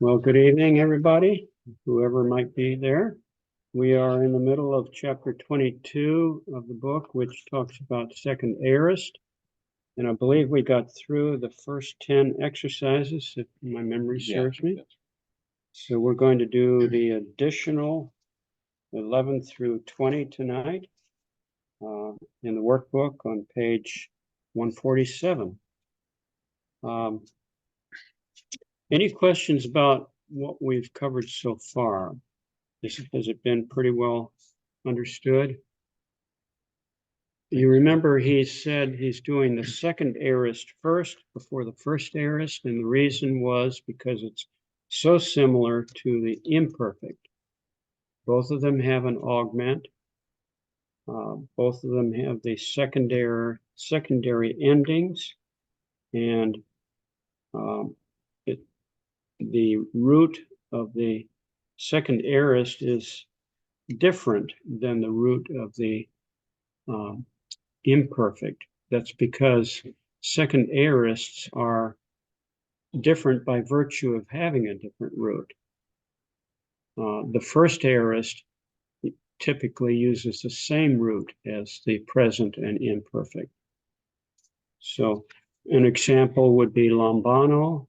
Well, good evening, everybody, whoever might be there. We are in the middle of chapter 22 of the book, which talks about second aorist. And I believe we got through the first 10 exercises, if my memory serves me. So we're going to do the additional 11 through 20 tonight in the workbook on page 147. Any questions about what we've covered so far? Has it been pretty well understood? You remember he said he's doing the second aorist first before the first aorist, and the reason was because it's so similar to the imperfect. Both of them have an augment. Both of them have the secondary endings, and the root of the second aorist is different than the root of the imperfect. That's because second aorists are different by virtue of having a different root. The first aorist typically uses the same root as the present and imperfect. So an example would be lambano.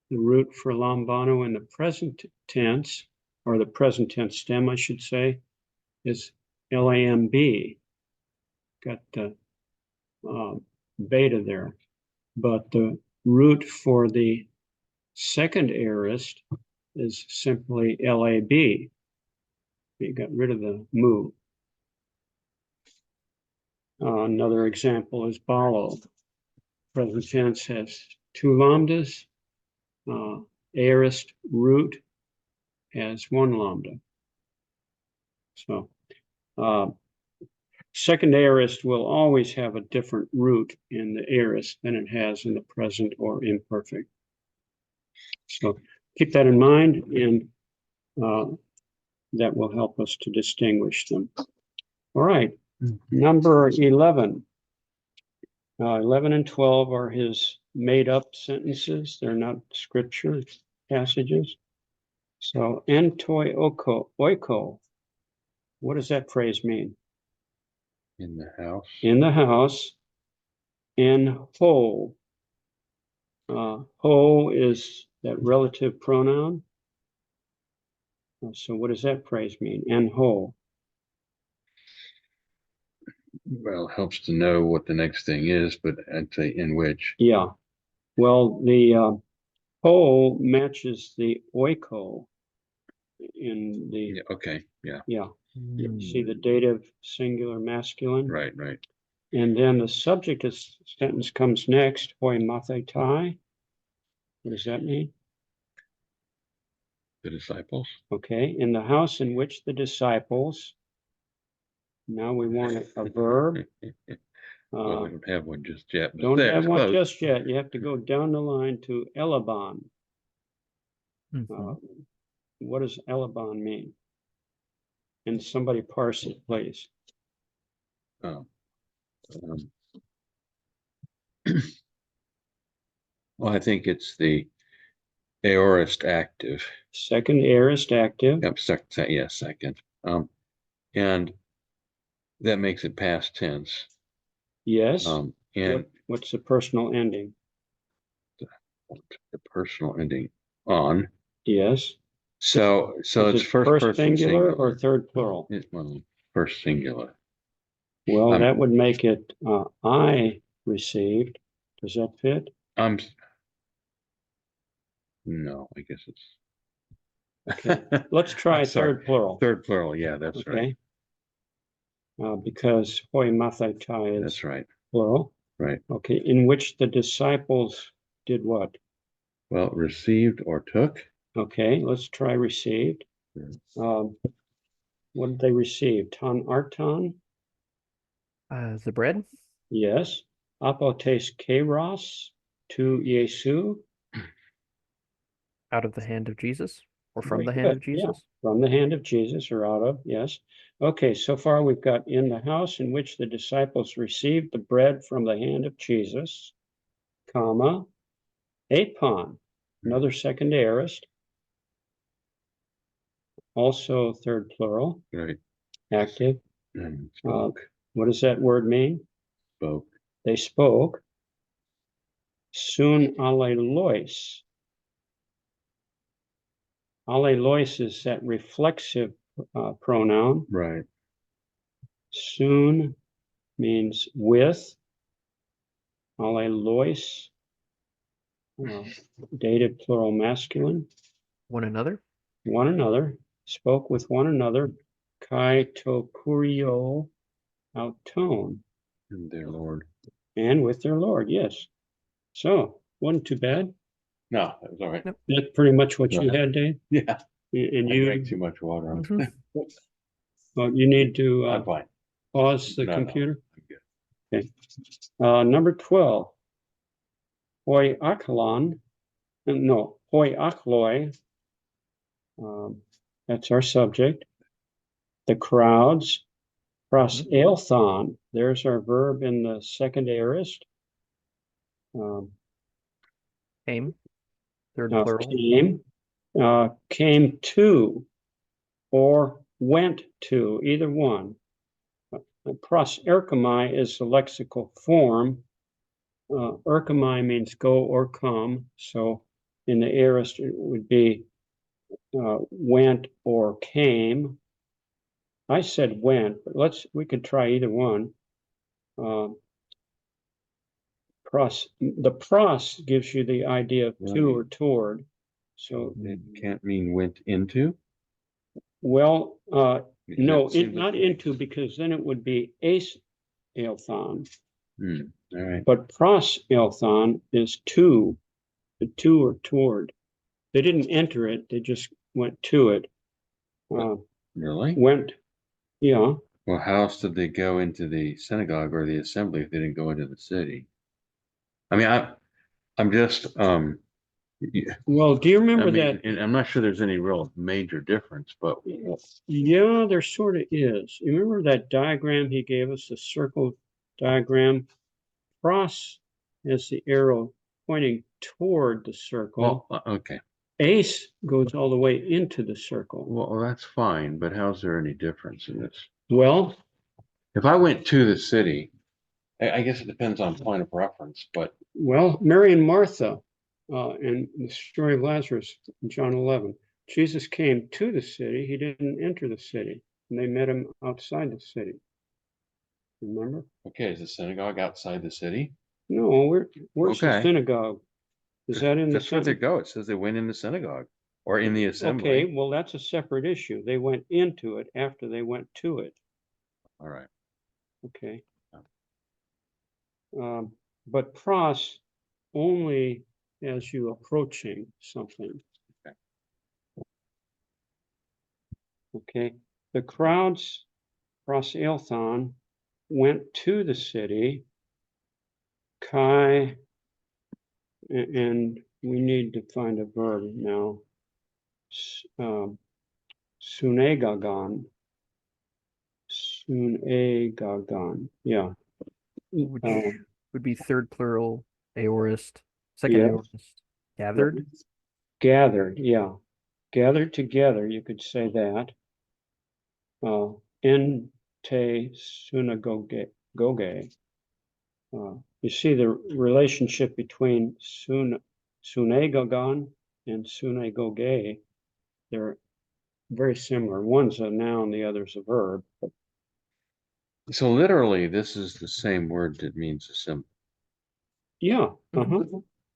The root for lambano in the present tense, or the present tense stem, I should say, is lamb. Got the beta there. But the root for the second aorist is simply lab. You got rid of the mu. Another example is balo. Present tense has two lambdas. Aorist root has one lambda. So second aorist will always have a different root in the aorist than it has in the present or imperfect. So keep that in mind, and that will help us to distinguish them. All right, number 11. 11 and 12 are his made-up sentences. They're not scripture passages. So, entoi oiko. What does that phrase mean? In the house. In the house. En ho. Ho is that relative pronoun. So what does that phrase mean? En ho. Well, it helps to know what the next thing is, but I'd say in which. Yeah. Well, the ho matches the oiko in the. Yeah, okay. Yeah. Yeah. You see the dative singular masculine. Right, right. And then the subject of sentence comes next, hoi mathetai. What does that mean? The disciples. Okay, in the house in which the disciples. Now we want a verb. Well, we don't have one just yet. Don't have one just yet. You have to go down the line to elaban. What does elaban mean? And somebody parse it, please. Well, I think it's the aorist active. Second aorist active. Yep, second. And that makes it past tense. Yes. And what's the personal ending? The personal ending on. Yes. So it's first person singular or third plural? First singular. Well, that would make it I received. Does that fit? No, I guess it's. Okay. Let's try third plural. Third plural, yeah, that's right. Because hoi mathetai is that's right. Plural. Right. Okay. In which the disciples did what? Well, received or took. Okay, let's try received. What did they receive? Ton arton? The bread? Yes. Apotes kairos to Yesu. Out of the hand of Jesus? Or from the hand of Jesus? Yeah, from the hand of Jesus, or out of, yes. Okay, so far we've got in the house in which the disciples received the bread from the hand of Jesus, comma, apon, another second aorist. also third plural, right. active. And What does that word mean? spoke. They spoke. Sun allelois. Allelois is that reflexive pronoun. Right. Sun means with. Allelois, dative plural masculine. One another. One another, spoke with one another. Kai to kurio auton. And their Lord. And with their Lord, yes. So, wasn't too bad. No, that was all right. Yep. That's pretty much what you Yeah. had, Dave? Yeah. And I you, drank too much water. Mhm. well, you need to I'm fine. pause the No, computer. I'm good. Number 12. Hoi akalon, no, hoi akloi. That's our subject. The crowds. Pros eilthon. There's our verb in the second aorist. Came. Third plural. Came to, or went to, either one. Pros erchomai is the lexical form. Erchomai means go or come. So in the aorist, it would be went or came. I said went, but we could try either one. The pros gives you the idea of to or toward. So It can't mean went into. well, Because no, that seems not like- into, because then it would be ace eilthon. All right. But pros eilthon is to, the to or toward. They didn't enter it; they just went to it. Really? Went, yeah. Well, how else did they go into the synagogue or the assembly if they didn't go into the city? I mean, I'm just yeah, Well, do you I remember mean, that? and I'm not sure there's any real major difference, but Yeah, there sort of is. You remember that diagram he gave us, the circle diagram? Cross has the arrow pointing toward the circle. well, okay. Ace goes all the way into the circle. Well, that's fine, but how's there any difference in this? Well, If I went to the city, I guess it depends on point of reference, but Mary and Martha, in the story of Lazarus, in John 11, Jesus came to the city. He didn't enter the city, and they met him outside the city. Remember? okay, is the synagogue outside the city? No, where's the Okay. synagogue? Is that in the That's where they sentence? go. It says they went in the synagogue or in the assembly. Okay, well, that's a separate issue. They went into it after they went to it. All right. Okay. But pros only as you approaching something. Okay. Okay. The crowds, pros eilthon, went to the city. Kai, and we need to find a verb now. Sunegagon. Sunegagon. Yeah. Which would be third plural, aorist, second Yeah. aorist. Gathered. Gathered, yeah. Gathered together, you could say that. Ente sunagoge. You see the relationship between sunegagon and sunagoge. They're very similar. One's a noun, the other's a verb. But So literally, this is the same word that means assembly. yeah,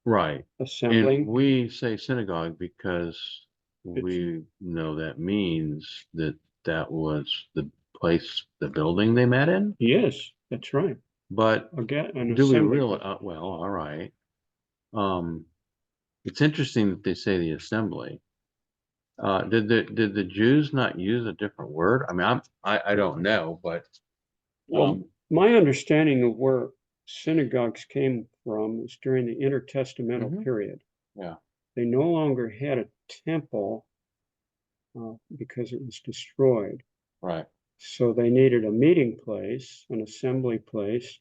Right. assembling. And we say synagogue because we know that means that was the place, the building they met in. Yes, that's right. But An do we assembly. really? Well, all right. It's interesting that they say the assembly. Did the Jews not use a different word? I mean, I don't know, but Well, my understanding of where synagogues came from is during the intertestamental period. Yeah. They no longer had a temple because it was destroyed. Right. So they needed a meeting place, an assembly place,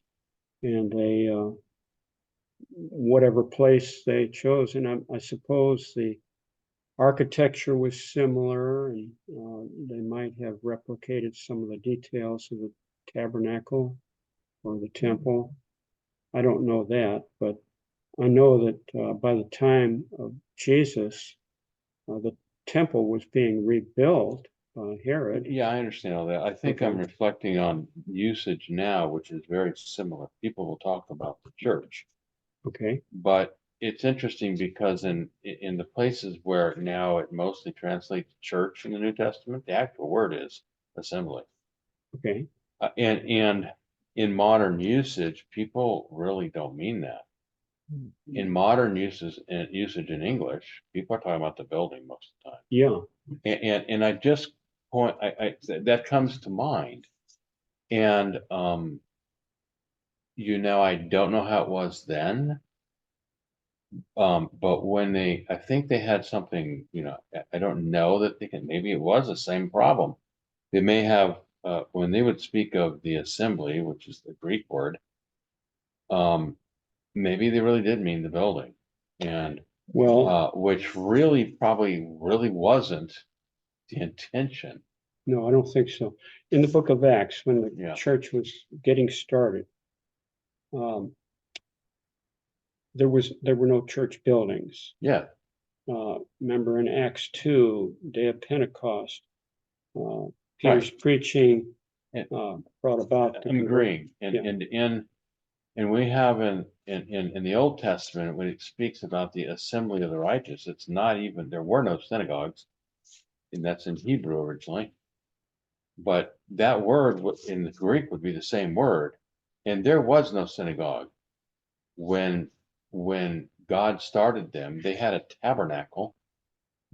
and whatever place they chose. And I suppose the Architecture was similar, and they might have replicated some of the details of the tabernacle or the temple. I don't know that, but I know that by the time of Jesus, the temple was being rebuilt by Herod. Yeah, I understand all that. I think I'm Okay. reflecting on usage now, which is very similar. People will talk about the church, Okay. but it's interesting because in the places where now it mostly translates church in the New Testament, the actual word is assembly. Okay. And in modern usage, people really don't mean that. In modern usage in English, people are talking about the building most of the time. Yeah. And I just point that comes to mind. And I don't know how it was then. But when I think they had something, I don't know that maybe it was the same problem. They may have, when they would speak of the assembly, which is the Greek word, maybe they really did mean the building. And Well, which really probably really wasn't the intention. no, I don't think so. In the book of Acts, when the Yeah. church was getting started, there were no church buildings. Yeah. Remember in Acts 2, day of Pentecost, Peter's preaching brought about. I'm agreeing. And Yeah. and we have in the Old Testament, when it speaks about the assembly of the righteous, it's not even, there were no synagogues, and that's in Hebrew originally. But that word in the Greek would be the same word. And there was no synagogue when God started them. They had a tabernacle.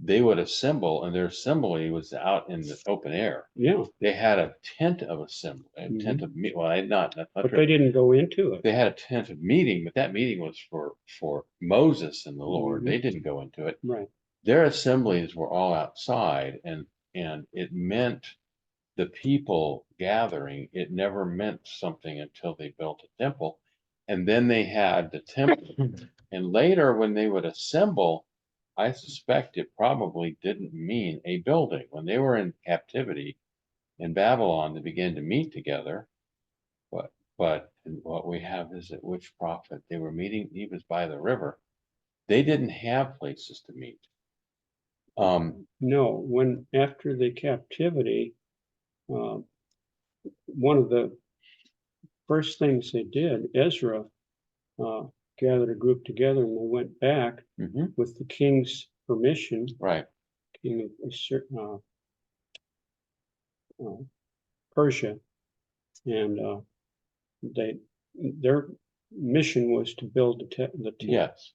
They would assemble, and their assembly was out in the open air. Yeah. They had a tent of assembly, a tent of meet. Well, that's not But true. they didn't go into it. They had a tent of meeting, but that meeting was for Moses and the Lord. They didn't go into it. Right. Their assemblies were all outside, and it meant the people gathering. It never meant something until they built a temple, and then they had the temple. And later, when they would assemble, I suspect it probably didn't mean a building. When they were in captivity in Babylon, they began to meet together. But what we have is that which prophet they were meeting, he was by the river. They didn't have places to meet. No, when after the captivity, one of the first things they did, Ezra gathered a group together and they went back with the king's permission. Right. King of Persia, and their mission was to build the Yes.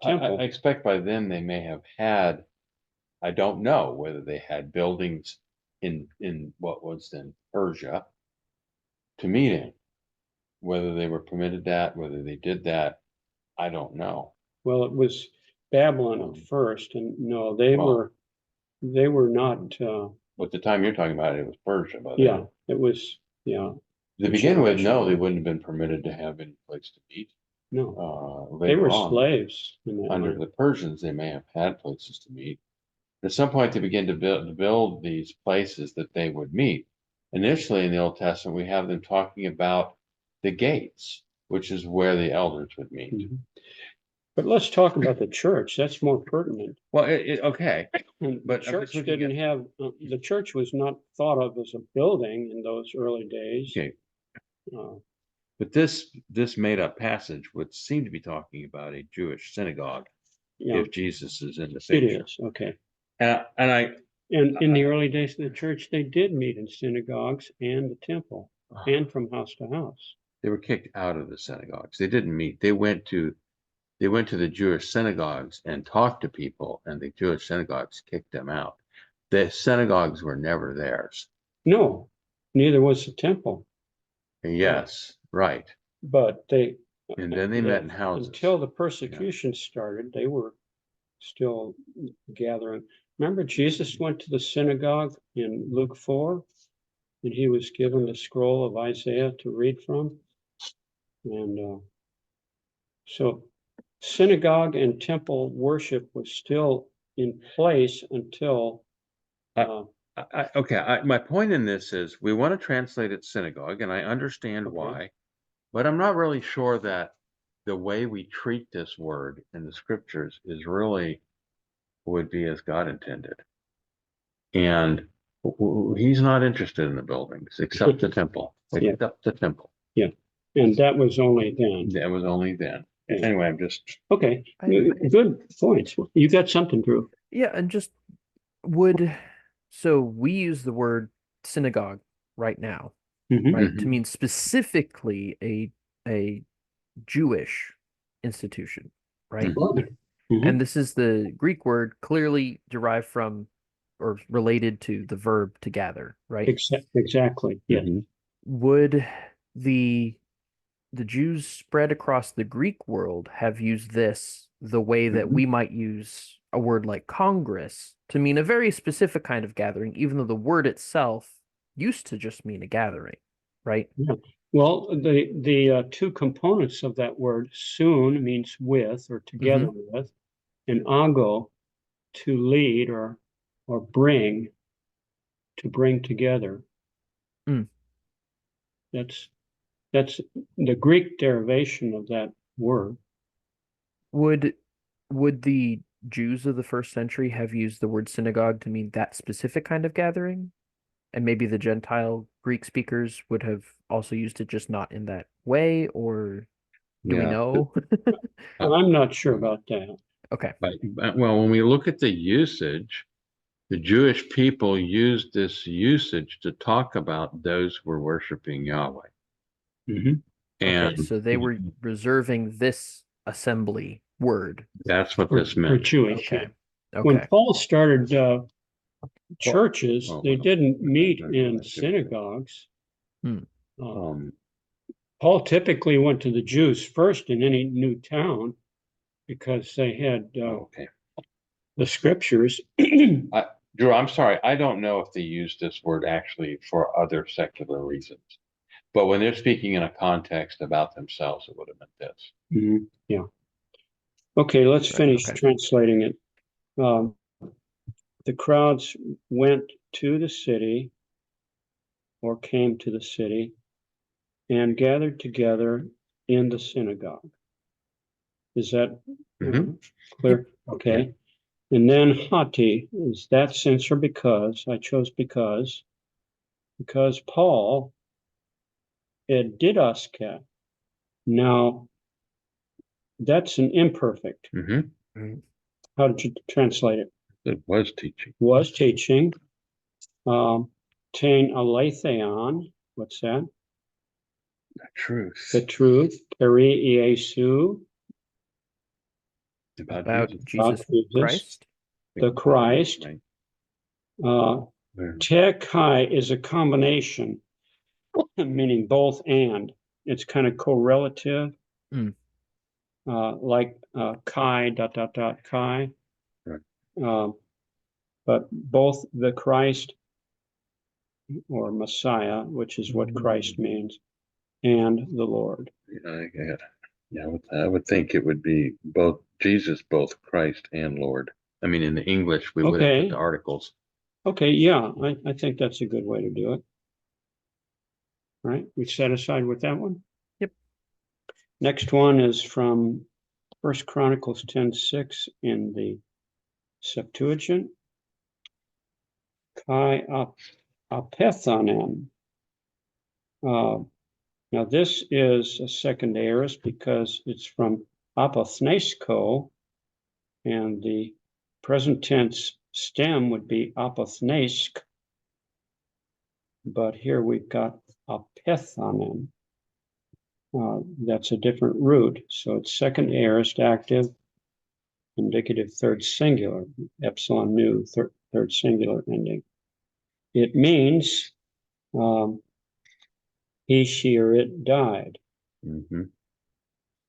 temple. I expect by then they may have had, I don't know whether they had buildings in what was then Persia to meet in. Whether they were permitted that, whether they did that, I don't know. Well, it was Babylon at first, and no, they were not. But the time you're talking about, it was Persia. Yeah, it was. Yeah. To begin with, no, they wouldn't have been permitted to have any place to meet. No, they Later were on, slaves under the Persians. They may have had places to meet. At some point, they began to build these places that they would meet. Initially, in the Old Testament, we have them talking about the gates, which is where the elders would meet. But let's talk about the church. That's more pertinent. Well, okay, but church didn't have the church was not thought of as a building in those early days. Okay. But this made up passage would seem to be talking about a Jewish synagogue. Yeah. If Jesus is in the picture. It is, okay. And in the early days of the church, they did meet in synagogues and the temple and from house to house. They were kicked out of the synagogues. They didn't meet. They went to the Jewish synagogues and talked to people, and the Jewish synagogues kicked them out. The synagogues were never theirs. No, neither was the temple. Yes, right. But and then they met in houses. Until the persecution started, they were still gathering. Remember, Jesus went to the synagogue in Luke 4, and he was given the scroll of Isaiah to read from. And so synagogue and temple worship was still in place until, Uh, okay, my point in this is we want to translate it synagogue, and I understand Okay. why, but I'm not really sure that the way we treat this word in the scriptures is really would be as God intended. And he's not interested in the buildings except the temple, Yeah. except the temple. and that was only then. That was only then. Yeah. Anyway, I'm just, Okay, I- good points. You got something, Drew. Yeah, and just so we use the word synagogue right now, Mhm. right, to Mhm. mean specifically a Jewish institution, right? Mhm. Mhm. And this is the Greek word clearly derived from or related to the verb to gather, right? Exactly, yes. Mhm. Would the Jews spread across the Greek world have used this the way that Mhm. we might use a word like Congress to mean a very specific kind of gathering, even though the word itself used to just mean a gathering, right? Yeah. Well, the two components of that word, soon means with or together with, and ago, to lead or bring, to bring together. Mm. That's the Greek derivation of that word. Would the Jews of the first century have used the word synagogue to mean that specific kind of gathering? And maybe the Gentile Greek speakers would have also used it, just not in that way, or do we Yeah. know? I'm not sure about that. Okay. Well, when we look at the usage, the Jewish people used this usage to talk about those who were worshiping Yahweh. Mhm. Okay, And so they were reserving this assembly word. that's what this For meant. Jewish. Okay. When Okay. Paul started churches, well, they didn't meet no, in that's it. synagogues. Hmm. Um, Paul typically went to the Jews first in any new town because they had okay. the scriptures. Drew, I'm sorry. I don't know if they use this word actually for other secular reasons. But when they're speaking in a context about themselves, it would have meant this. Mhm. Yeah. Okay, let's Right. finish Okay. translating it. The crowds went to the city or came to the city and gathered together in the synagogue. Is that Mhm. clear? Okay. And then hati is that since or because. I chose because Paul didasket. Now that's an imperfect. Mhm. How did you translate it? It was teaching. Was teaching. Tain aletheon. What's that? The truth The truth. Peri Iesu. about About Jesus. Jesus Jesus. Christ. The Christ. Right. Te kai is a combination, meaning both and. It's kind of correlative, Mm. like kai dot dot dot kai. Right. But both the Christ or Messiah, which is what Christ means, and the Lord. Yeah, I would think it would be both Jesus, both Christ and Lord. I mean, in the English, we would have put Okay. the articles. Okay, yeah, I think that's a good way to do it. All right, we satisfied with that one? Yep. Next one is from First Chronicles 10:6 in the Septuagint. Kai apethanem. Now this is a second aorist because it's from apothnesko, and the present tense stem would be apothnesk, but here we've got apethanem. That's a different root, so it's second aorist active, indicative third singular, epsilon nu, third singular ending. It means he, she, or it died. Mm-hmm.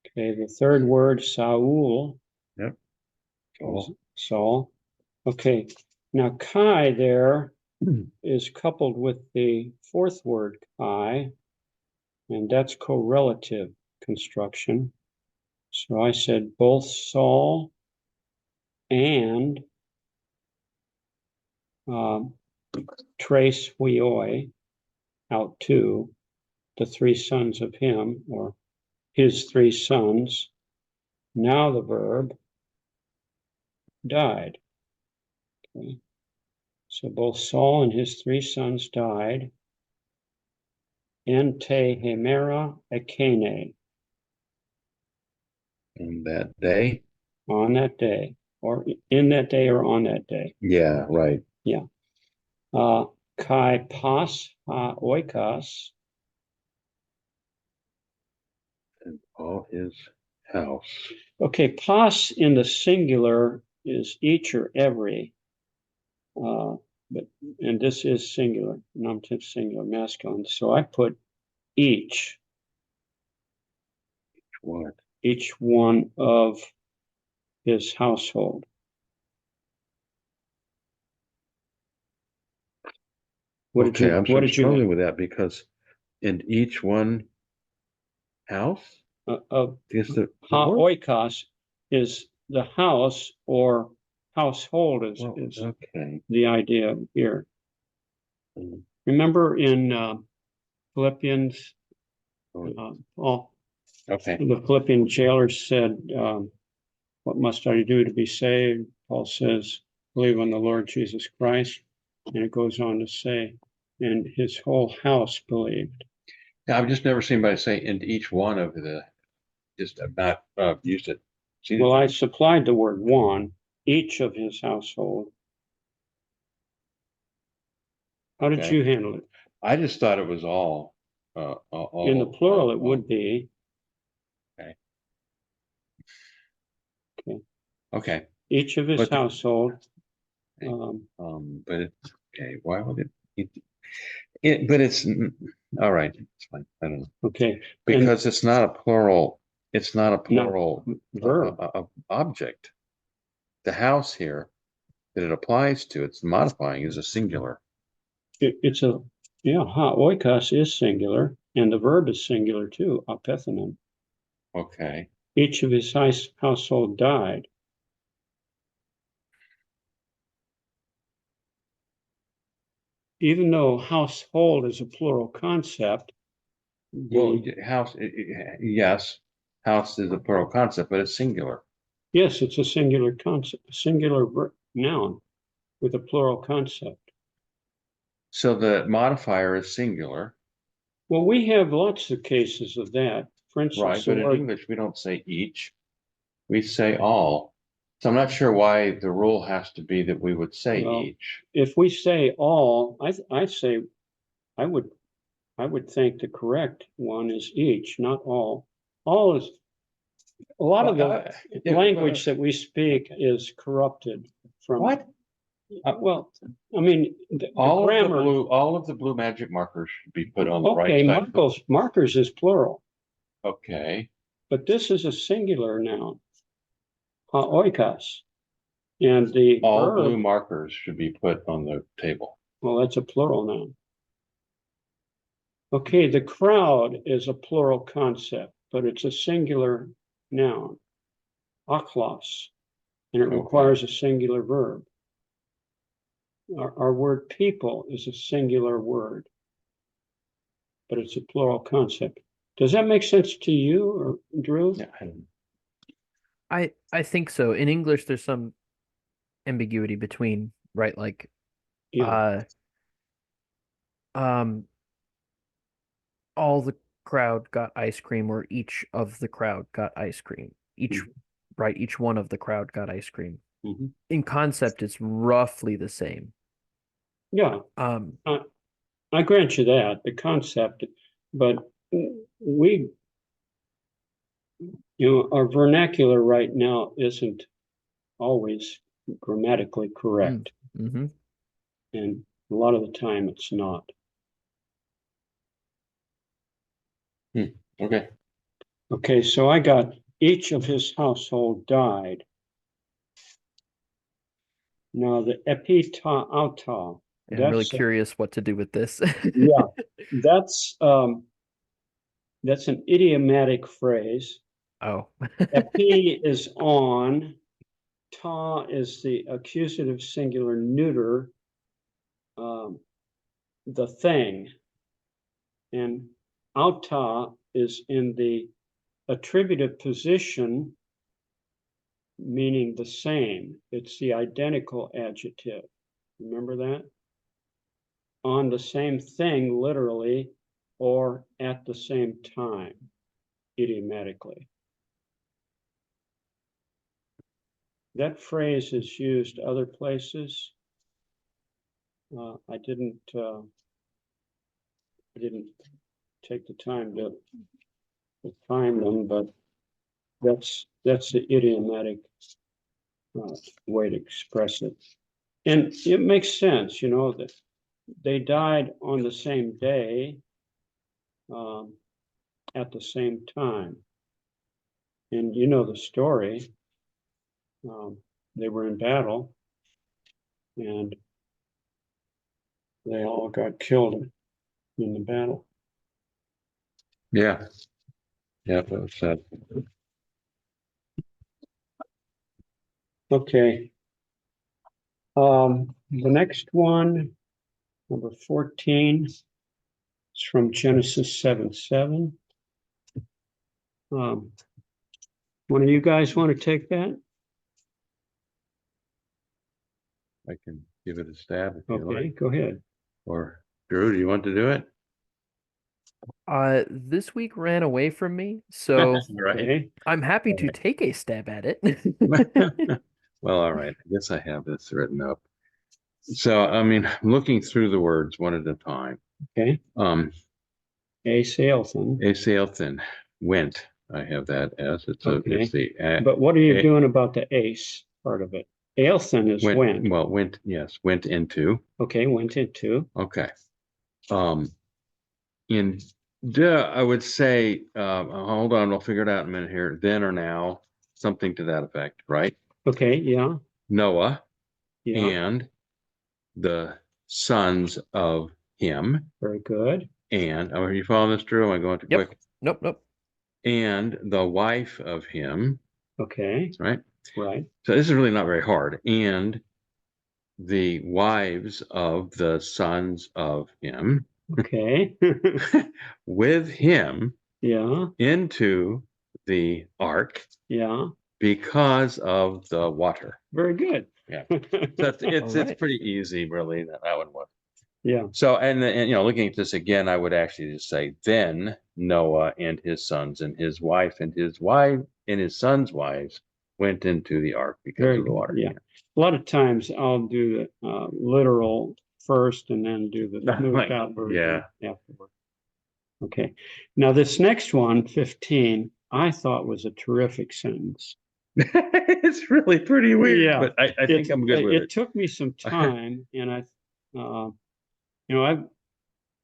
Okay, the third word, Saul. Yep. Saul. Okay, now Kai there is coupled with the fourth word, Kai, and that's correlative construction. So I said both Saul and Trace huioi, out two, the three sons of him, or his three sons. Now the verb died. Okay. So both Saul and his three sons died. En te hemera ekene, On that day? on that day, or in that day, or on that day. Yeah, right. Yeah. Kai pas ha oikos, And all his house. okay, pas in the singular is each or every, but and this is singular, nominative singular, masculine. So I put each What? each one of his household. What did Okay, you I'm what did you struggling make? with that because in each one house, Of is the ha word? oikos is the house or household is, Well, is okay. the idea here. Mm, Remember in Philippians, oh, Paul, okay. the Philippian jailer said, what must I do to be saved? Paul says, believe on the Lord Jesus Christ. And it goes on to say, and his whole house believed. Yeah, I've just never seen anybody say into each one of the, just I've not used it. Seen Well, it. I supplied the word one, each of his household. How did Okay. you handle it? I just thought it was all. In the plural, it all. would be. Okay. Okay. Okay. Each of his But household. but it's okay. Why would it, but it's all right. It's fine. I don't know. Okay. Because it's not a plural. It's not a No, plural verb. object. The house here that it applies to, it's modifying is a singular. It's a, yeah, ha oikos is singular, and the verb is singular too, apethenon. Okay. Each of his household died. Even though household is a plural concept, Well, house, yes, house is a plural concept, but it's singular. yes, it's a singular concept, a singular noun with a plural concept. So the modifier is singular, Well, we have lots of cases of that. For right? instance, the But in word, English, we don't say each, we say all. So I'm not sure why the rule has to be that we would say well, each. if we say all, I say I would I would think the correct one is each, not all. All is a lot of the language that we speak is corrupted from. What? Well, I mean, the All of the grammar. all of the blue magic markers should be put on the right Okay, side. markers is plural, Okay. but this is a singular noun, oikos, and the All blue verb. markers should be put on the table. Well, that's a plural noun. Okay, the crowd is a plural concept, but it's a singular noun, aklos, and it Okay. requires a singular verb. Our word people is a singular word, but it's a plural concept. Does that make sense to you, or Drew? Yeah. I think so. In English, there's some ambiguity between, right? Like, Yeah. um, all the crowd got ice cream, or each of the crowd got ice cream. Right, each one of the crowd got ice cream. Mm-hmm. In concept, it's roughly the same. Yeah, Um, I grant you that, the concept, but we, our vernacular right now isn't always grammatically correct, mm-hmm. and a lot of the time it's not. Okay. Okay, so I got each of his household died. Now the epita auta, I'm really that's curious what to do with this. yeah, that's an idiomatic phrase. Oh. Epi is on, ta is the accusative singular neuter, the thing. And auta is in the attributive position, meaning the same. It's the identical adjective. Remember that? On the same thing, literally, or at the same time, idiomatically. That phrase is used other places. I didn't take the time to find them, but that's the idiomatic way to express it. And it makes sense, that they died on the same day, at the same time. And you know the story. They were in battle, and they all got killed in the battle. Yeah. Yeah, that was sad. Okay. The next one, number 14, is from Genesis 7:7. One of you guys want to take that? I can give it a stab if you Okay, like. go ahead. Or Drew, do you want to do it? This week ran away from me, so Right. Okay. I'm happy to take a stab at it. Well, all right. I guess I have this written up. So, I mean, looking through the words one at a time. Okay. Asaelthan. Asaelthan went. I have that as it's Okay. it's the But what are you doing about the ace part of it? Aelthan is went. Well, went into. Okay, went into. Okay. In I would say, hold on, we'll figure it out in a minute here. Then or now, something to that effect, right? Okay, yeah. Noah Yeah. and the sons of him. Very good. And are you following this, Drew? Am I going too Yep. quick? Nope. And the wife of him. Okay. Right. Right. So this is really not very hard. And the wives of the sons of him. Okay. With him. Yeah. Into the ark. Yeah. Because of the water. Very good. Yeah. So it's pretty easy, really. That one was. Yeah. So and looking at this again, I would actually just say then Noah and his sons and his wife and his sons' wives went into the ark because of the water. Yeah. A lot of times I'll do the literal first and then do the smoothed out version afterward. Okay. Now this next one, 15, I thought was a terrific sentence. It's really pretty weird, yeah, but I think I'm good with it. It took me some time, and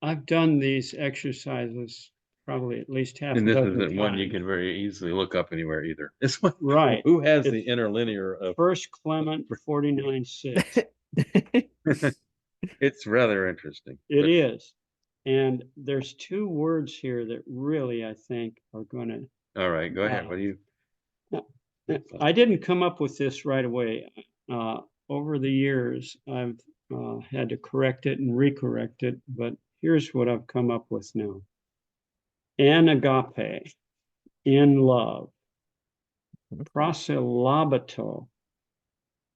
I've done these exercises probably at least half. And this isn't one you can very easily look up anywhere either. This one, right? Who has the interlinear of First Clement 49:6? It's rather interesting. It is, and there's two words here that really I think are going to. All right, go ahead. What do you? I didn't come up with this right away. Over the years, I've had to correct it and recorrect it, but here's what I've come up with now. Anagape, in love. Proselybato.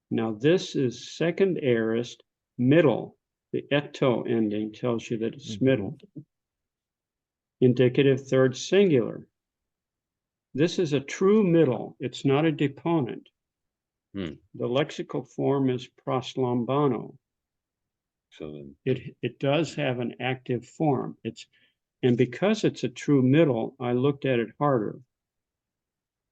Now this is second aorist, middle. The eto ending tells you that it's middle. Indicative third singular. This is a true middle. It's not a deponent. The lexical form is proslambano. So then, it does have an active form. And because it's a true middle, I looked at it harder.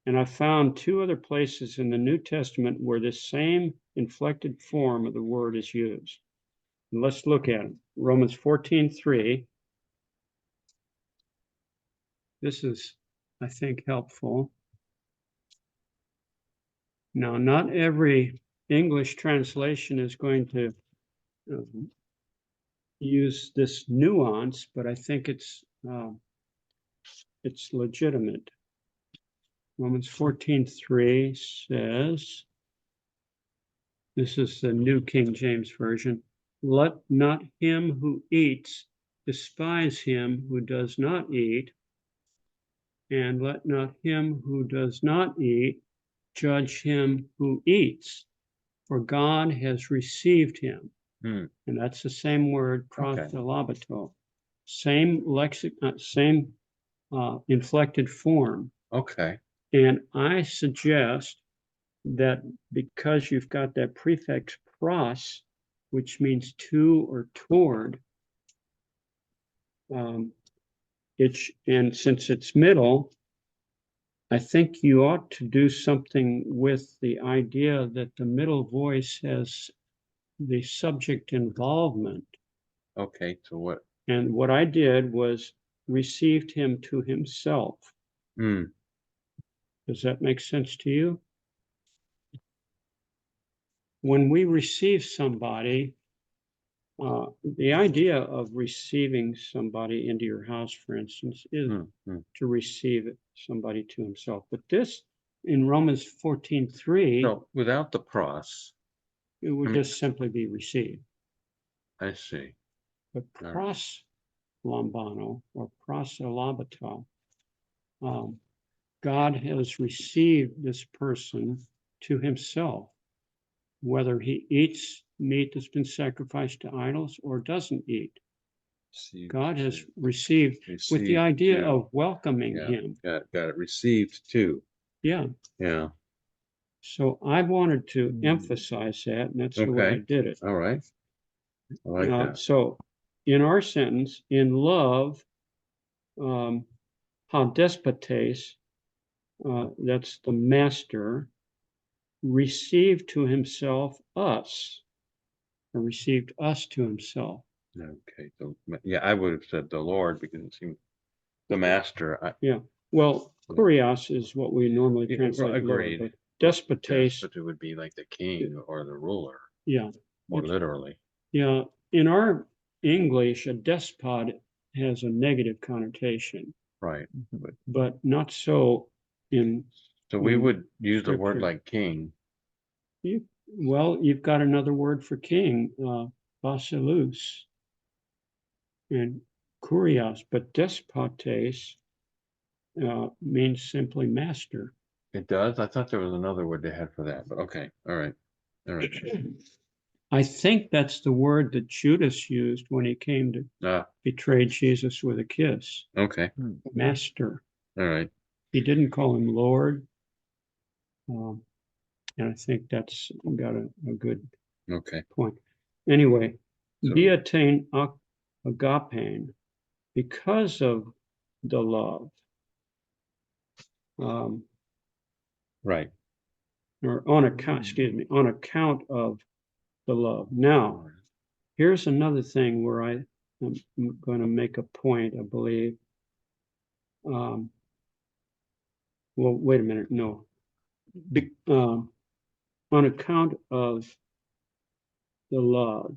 And I found two other places in the New Testament where this same inflected form of the word is used. And let's look at it. Romans 14:3. This is, I think, helpful. Now, not every English translation is going to use this nuance, but I think it's legitimate. Romans 14:3 says, this is the New King James Version, let not him who eats despise him who does not eat, and let not him who does not eat judge him who eats, for God has received him. Hmm, And that's the same word, Okay. proselylabato. Same same inflected form. okay, And I suggest that because you've got that prefix pros, which means to or toward, and since it's middle, I think you ought to do something with the idea that the middle voice has the subject involvement. okay, so what? And what I did was received him to himself. Hmm, Does that make sense to you? When we receive somebody, the idea of receiving somebody into your house, for instance, is to receive somebody to himself. But this, in Romans 14:3, So without the pros, it would I mean- just simply be received. I see. But All pros lambano or proselylabato, God has received this person to himself, whether he eats meat that's been sacrificed to idols or doesn't eat. God has received with the idea of welcoming him. Got it, received too, Yeah. yeah, So I wanted to emphasize that, and that's the way I Okay. did it. all right. I like that, So in our sentence, in love, how despotes, that's the master, received to himself us, or received us to himself. okay, so, yeah, I would have said the Lord, because it seems the master, Well, kurios is what we normally Yeah, translate Lord, agreed. but despotes, but it would be like the king or the ruler, yeah, more It's- literally, yeah. In our English, a despot has a negative connotation, right? but not so in So we in would use the word Scripture. like king, Well, you've got another word for king, basileus, and kurios, but despotes means simply master. it does, I thought there was another word they had for that, but okay, all right, all right. I think that's the word that Judas used when he came to betray Jesus with a kiss. Okay, Master. all right, He didn't call him Lord. And I think that's got a good okay, point. Anyway, So- diatein agapein, because of the love, right. or on account, on account of the love. Now, here's another thing where I'm going to make a point, I believe. Well, wait a minute. No. On account of the love.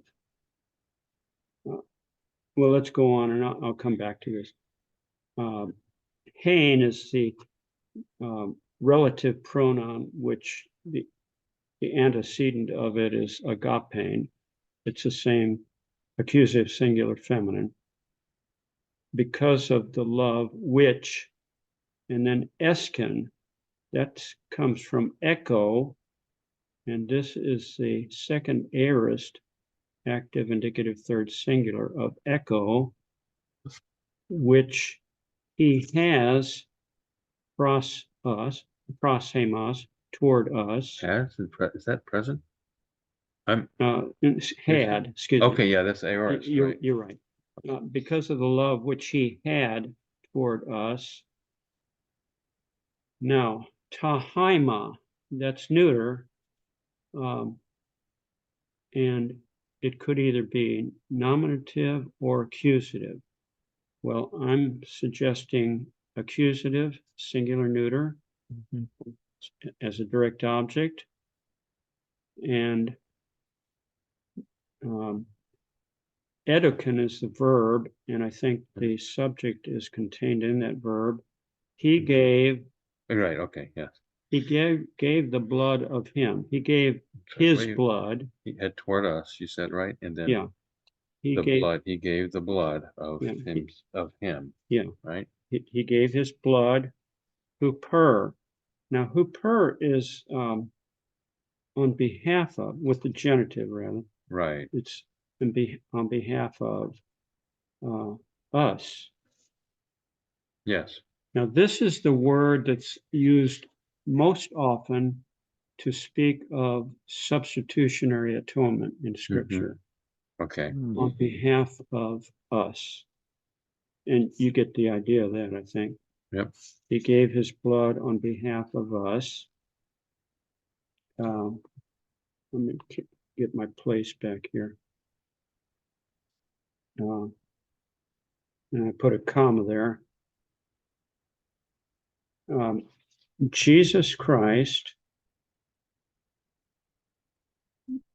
Well, let's go on, and I'll come back to this. Hein is the relative pronoun, which the antecedent of it is agapein. It's the same accusative singular feminine. Because of the love which, and then esken, that comes from echo, and this is the second aorist, active indicative third singular of echo, which he has pros us, proshemos, toward us. Has, is that present? Had, excuse me. Okay, yeah, that's aorist, right? You're right. Because of the love which he had toward us. Now, tahaima, that's neuter, and it could either be nominative or accusative. Well, I'm suggesting accusative, singular neuter, as a direct object, and educan is the verb, and I think the subject is contained in that verb. He gave. Right, okay, yes. He gave the blood of him. He gave his blood. He had toward us, you said, right? And then. Yeah, he the gave, blood, he gave the blood of Yeah, him, yeah, right? he gave his blood, huper. Now, huper is on behalf of, with the genitive rather, Right. it's on behalf of us. Yes. Now, this is the word that's used most often to speak of substitutionary atonement in Scripture, Okay. on behalf of us. And you get the idea of that, I think. Yep. He gave his blood on behalf of us. Let me get my place back here. And I put a comma there. Jesus Christ,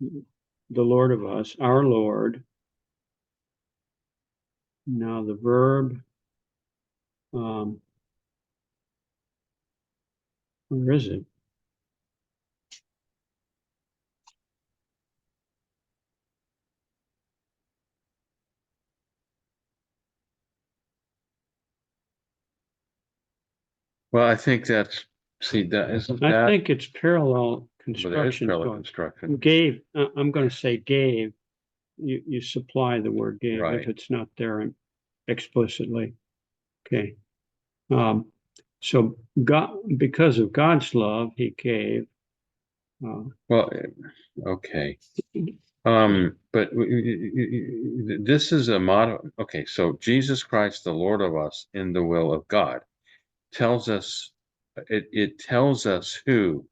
the Lord of us, our Lord. Now the verb, where is it? Well, I think that's, see, that isn't I that, think it's parallel but there is construction. parallel construction. Gave, I'm going to say gave. You supply the word gave Right. if it's not there explicitly. Okay. So God, because of God's love, he gave. Well, okay. But this is a motto. Okay, so Jesus Christ, the Lord of us, in the will of God, tells us, it tells us who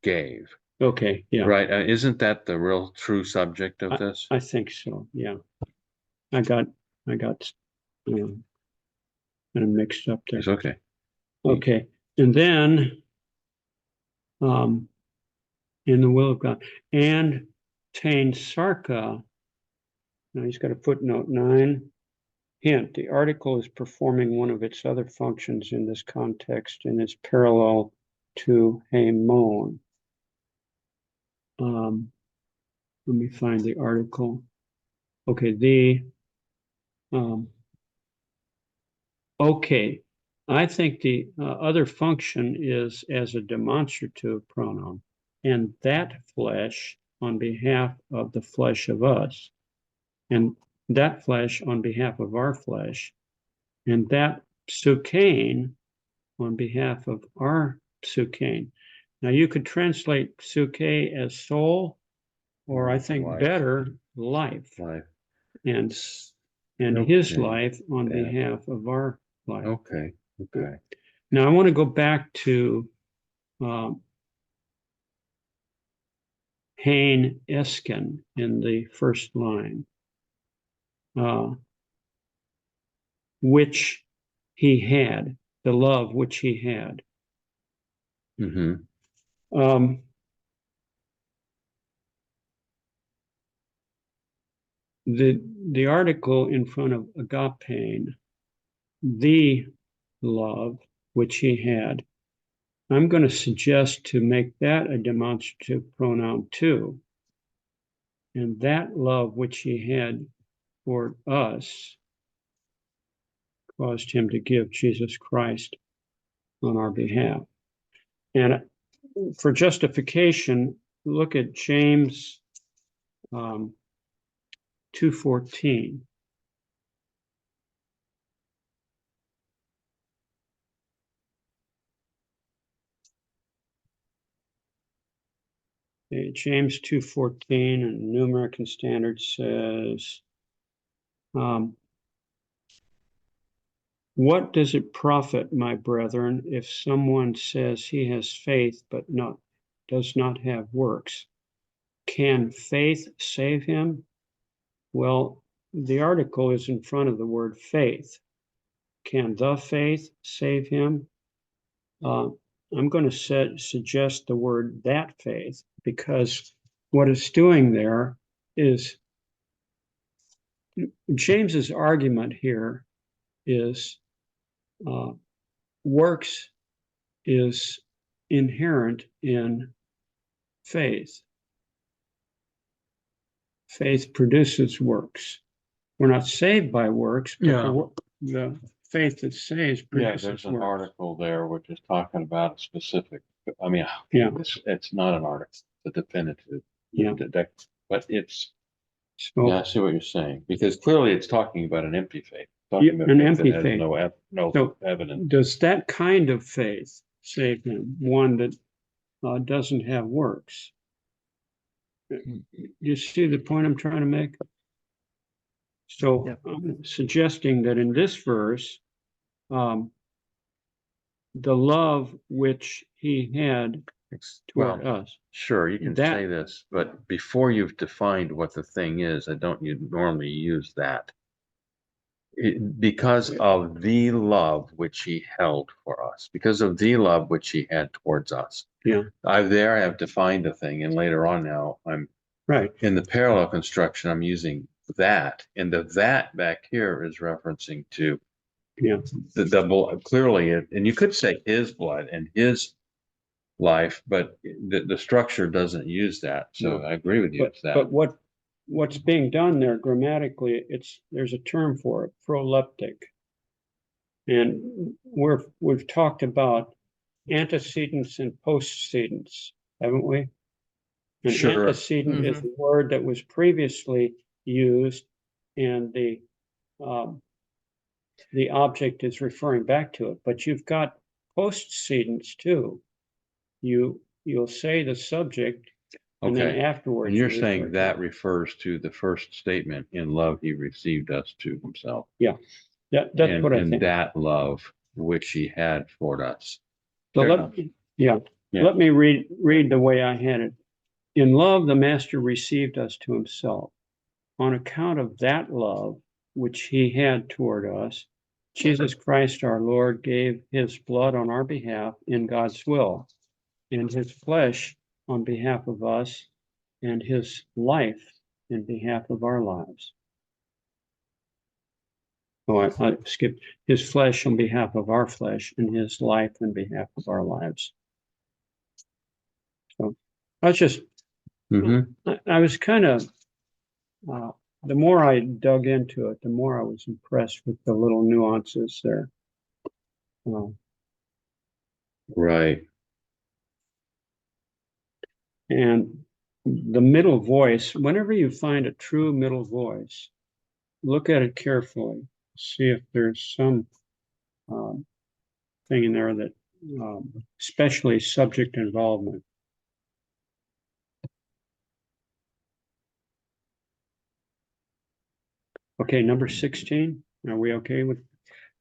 gave, Okay, yeah, right? Isn't that the real true subject of this? I think so. Yeah, I got kind of mixed up there. It's okay. Okay, and then in the will of God, and tain sarka. Now he's got a footnote 9. Hint, the article is performing one of its other functions in this context and is parallel to hamon. Let me find the article. Okay, okay. I think the other function is as a demonstrative pronoun, and that flesh on behalf of the flesh of us, and that flesh on behalf of our flesh, and that psukein on behalf of our psukein. Now you could translate psuke as soul, or I think Life. better, life. Life. And his Okay. life on Yeah. behalf of our life. Okay. Okay. Now I want to go back to Hain Esken in the first line, which he had, the love which he had. The article in front of agapein, the love which he had, I'm going to suggest to make that a demonstrative pronoun too. And that love which he had for us caused him to give Jesus Christ on our behalf. And for justification, look at James 2:14. James 2:14 and New American Standard says, what does it profit, my brethren, if someone says he has faith but does not have works? Can faith save him? Well, the article is in front of the word faith. Can the faith save him? I'm going to suggest the word that faith, because what it's doing there is James's argument here is works is inherent in faith. Faith produces works. we're not saved by works, but Yeah. the faith that saves Yeah, produces there's an works. article there which is talking about a specific, I mean, Yeah. it's not an article, the definitive. Yeah. But it's, So, yeah, I see what you're saying, because clearly it's talking about an empty faith. yeah, Talking about an faith empty that has faith. no So evidence. does that kind of faith save him? One that doesn't have works? You see the point I'm trying to make? So Yeah. I'm suggesting that in this verse, the love which he had toward Well, us, sure, you can that- say this, but before you've defined what the thing is, I don't you normally use that. Because of the love which he held for us, because of the love which he had towards us. Yeah. I have defined the thing, and later on now I'm right, in the parallel construction, I'm using that, and the that back here is referencing to yeah, the clearly, and you could say his blood and his life, but the structure doesn't use that. So No. I agree with you. but, It's that. but what's being done there grammatically, there's a term for it, proleptic. And we've talked about antecedents and postcedents, haven't we? An Sure. antecedent is the word that was previously used, and the object is referring back to it. But you've got postcedents too. You'll say the subject, and then Okay. afterwards. And you're you refer saying to that it. refers to the first statement, in love he received us to himself. Yeah, that's what I think. And that love which he had for us. So Fair enough. yeah, Yeah. let me read the way I had it. In love, the master received us to himself. On account of that love which he had toward us, Jesus Christ our Lord gave his blood on our behalf in God's will, and his flesh on behalf of us, and his life in behalf of our lives. Oh, I skipped his flesh on behalf of our flesh, and his life in behalf of our lives. So I was just, I was kind of, the more I dug into it, the more I was impressed with the little nuances there. Right. And the middle voice, whenever you find a true middle voice, look at it carefully, see if there's some thing in there that, especially subject involvement. Okay, number 16. Are we okay with?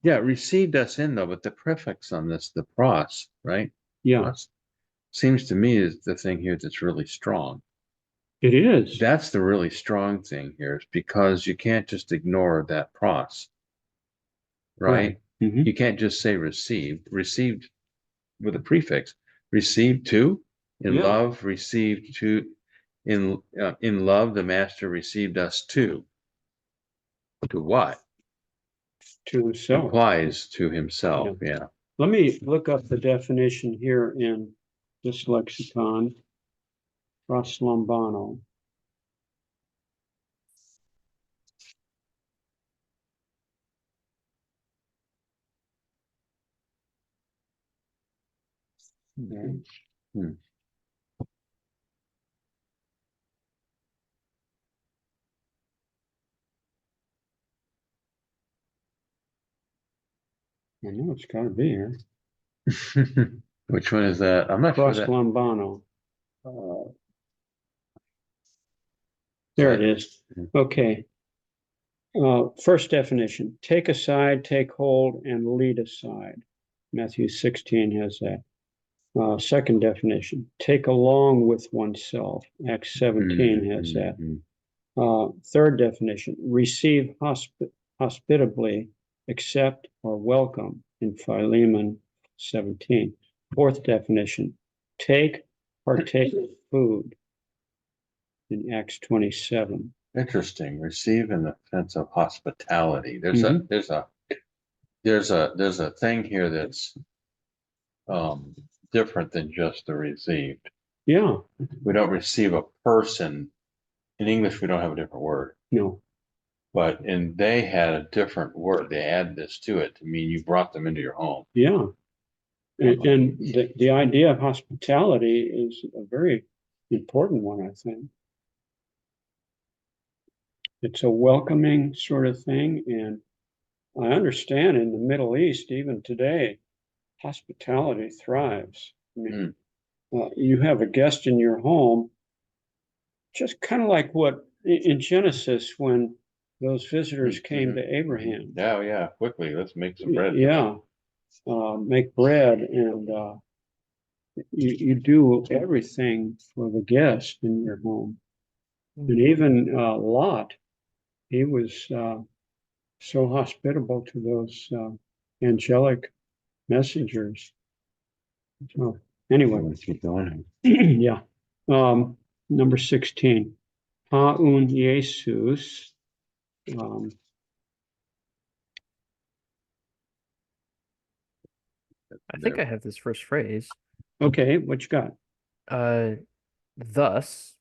Yeah, received us in though, but the prefix on this, the pros, right? Yeah, Pros, seems to me is the thing here that's really strong. it is. That's the really strong thing here, is because you can't just ignore that pros, right? Mhm. You can't just say received with a prefix, received to, in Yeah. love, received to, in love, the master received us to what? To himself. Implies to himself. Yeah. Let me look up the definition here in this lexicon, Roslambano. Okay. I know it's got to be here. Which one is that? I'm not sure that. Roslambano. There it is. Okay. First definition, take aside, take hold, and lead aside. Matthew 16 has that. Second definition, take along with oneself. Acts 17 has that. Third definition, receive hospitably, accept or welcome in Philemon 17. Fourth definition, take, partake of food in Acts 27. Interesting. Receive in the sense of hospitality. There's a thing here that's different than just the received. Yeah. We don't receive a person. In English, we don't have a different word. No. and they had a different word. They add this to it to mean you brought them into your home. Yeah. And the idea of hospitality is a very important one, I think. It's a welcoming sort of thing. And I understand in the Middle East, even today, hospitality thrives. I mean, you have a guest in your home, just kind of like what in Genesis when those visitors came to Abraham. Oh, yeah, quickly, let's make some bread. Yeah, make bread, and you do everything for the guest in your home. And even Lot, he was so hospitable to those angelic messengers. So anyway, Let's keep going. yeah. Number 16, Paun Jesus. I think I have this first phrase. Okay, what you got? Thus,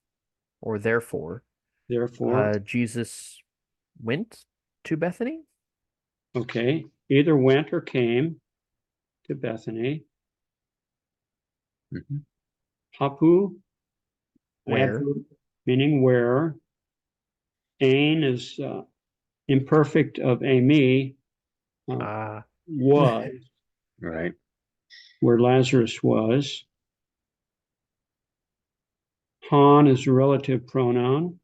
or therefore, Therefore, Jesus went to Bethany. okay, either went or came to Bethany. Hapu, Where? adverb, meaning where. Ain is imperfect of ami, was, Right. where Lazarus was. Han is a relative pronoun.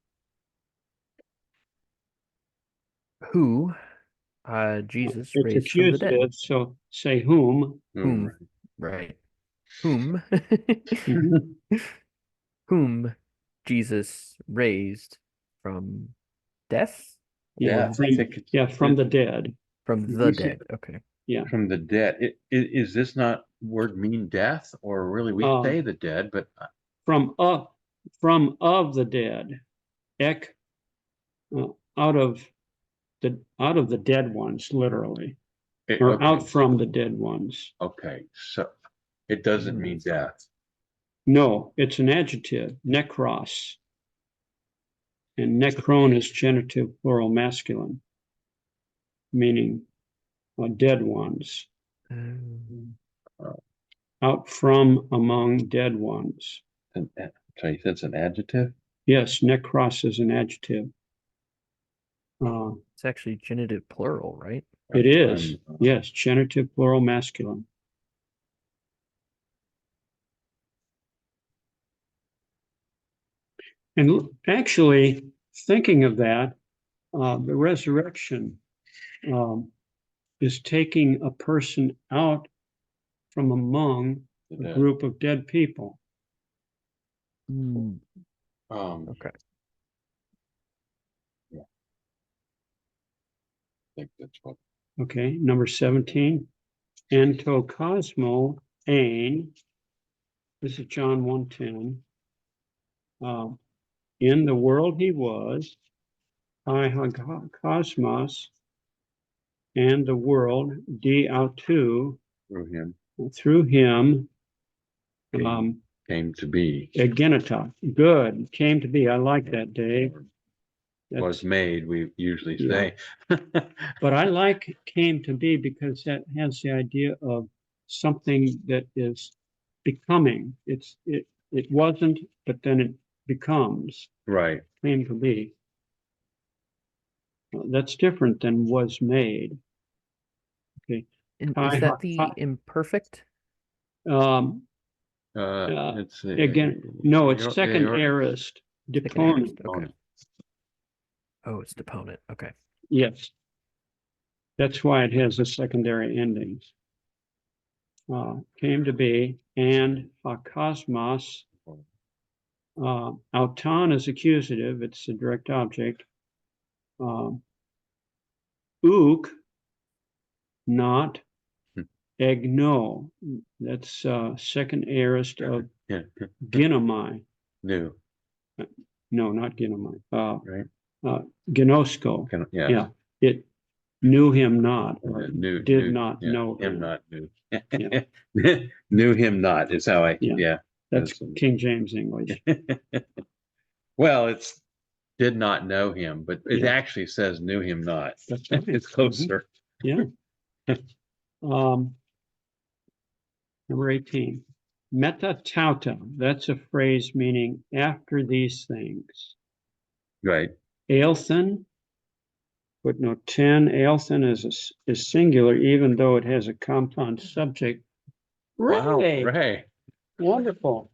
Who Jesus It's raised from the dead. accusative, so say whom. Whom, right. Whom Mhm. whom Jesus raised from death? Yeah, Or Yeah, from the dead. from the dead. Okay. Yeah. from the dead. Is this not word mean death, or really we say the dead, but From of the dead. Ek, out of the dead ones, literally. Or okay, out from the dead ones. okay, so it doesn't mean death. No, it's an adjective, nekros. And necron is genitive plural masculine, meaning dead ones. Out from among dead ones. So that's an adjective? Yes, nekros is an adjective. It's actually genitive plural, right? It is, yes, genitive plural masculine. And actually, thinking of that, the resurrection is taking a person out from among a group of dead people. Okay. Yeah. I think that's what. Okay, number 17, Antokosmo ain. This is John 1:10. In the world he was, I cosmos, and the world, di autou, through him, came to be. Egenita. Good, came to be. I like that, Dave. Was made, we usually say. But I like came to be because that has the idea of something that is becoming. It wasn't, but then it becomes. Right. Came to be. That's different than was made. Okay. And is that the imperfect? It's Again, no, it's second aorist deponent. Okay. Oh, it's deponent. Okay. Yes. That's why it has the secondary endings. Came to be, and cosmos. Auton is accusative, it's a direct object. Ook, not. Egno, that's second aorist of ginomai. New. No, not ginomai. Right. Gnosko. Yeah. It knew him not, or did not know him. Not knew. Knew him not is how I, That's King James English. Well, it's did not know him, but it Yeah. actually says knew him not. That's right. It's closer. Yeah. Number 18. Meta tauta. That's a phrase meaning after these things. Right. Aelthen, footnote 10. Aelthen is singular, even though it has a compound subject. Wow, Ray, Ray. wonderful.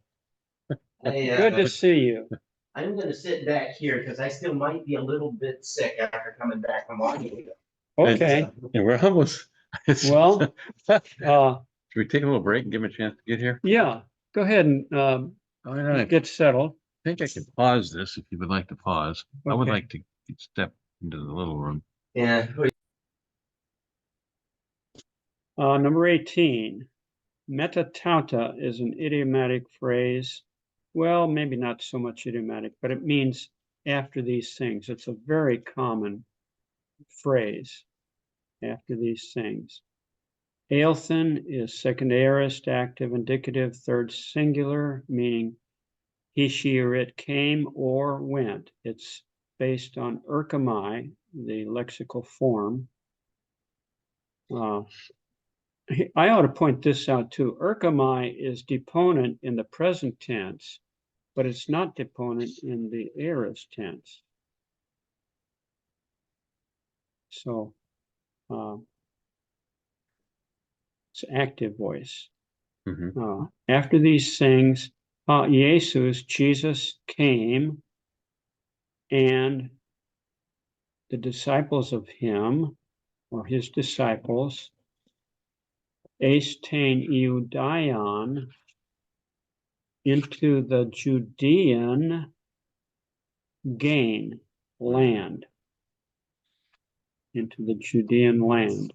I, Good to see you. I'm gonna sit back here because I still might be a little bit sick after coming back from Washington. Okay, And we're almost. well, Should uh, we take a little break and give him a chance to get here? yeah, go ahead and I get settled. think I can pause this if you would like to pause. I would Okay. like to step into the little room. Yeah. Number 18. Meta tauta is an idiomatic phrase. Well, maybe not so much idiomatic, but it means after these things. It's a very common phrase, after these things. Aelthen is second aorist, active, indicative, third singular, meaning he, she, or it came or went. It's based on erkamai, the lexical form. I ought to point this out too. Erkamai is deponent in the present tense, but it's not deponent in the aorist tense. So it's active voice. Mhm. After these things, Jesus came, and the disciples of him, or his disciples, eistain Iudaion, into the Judean gain land, into the Judean land.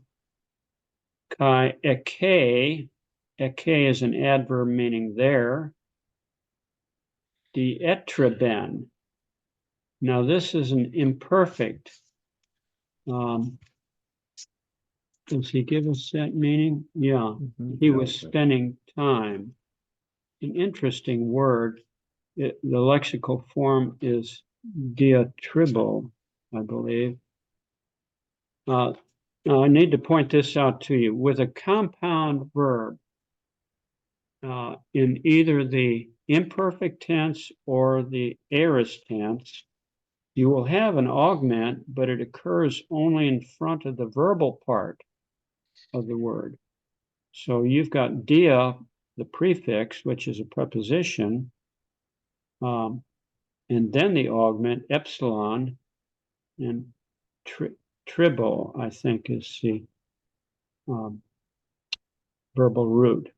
Kai eke is an adverb meaning there. Dietreben. Now this is an imperfect. Does he give us that meaning? Yeah, he was spending time. An interesting word. The lexical form is diatribo, I believe. Now I need to point this out to you. With a compound verb in either the imperfect tense or the aorist tense, you will have an augment, but it occurs only in front of the verbal part of the word. So you've got dia, the prefix, which is a preposition, and then the augment, epsilon, and tribo, I think, is the verbal root.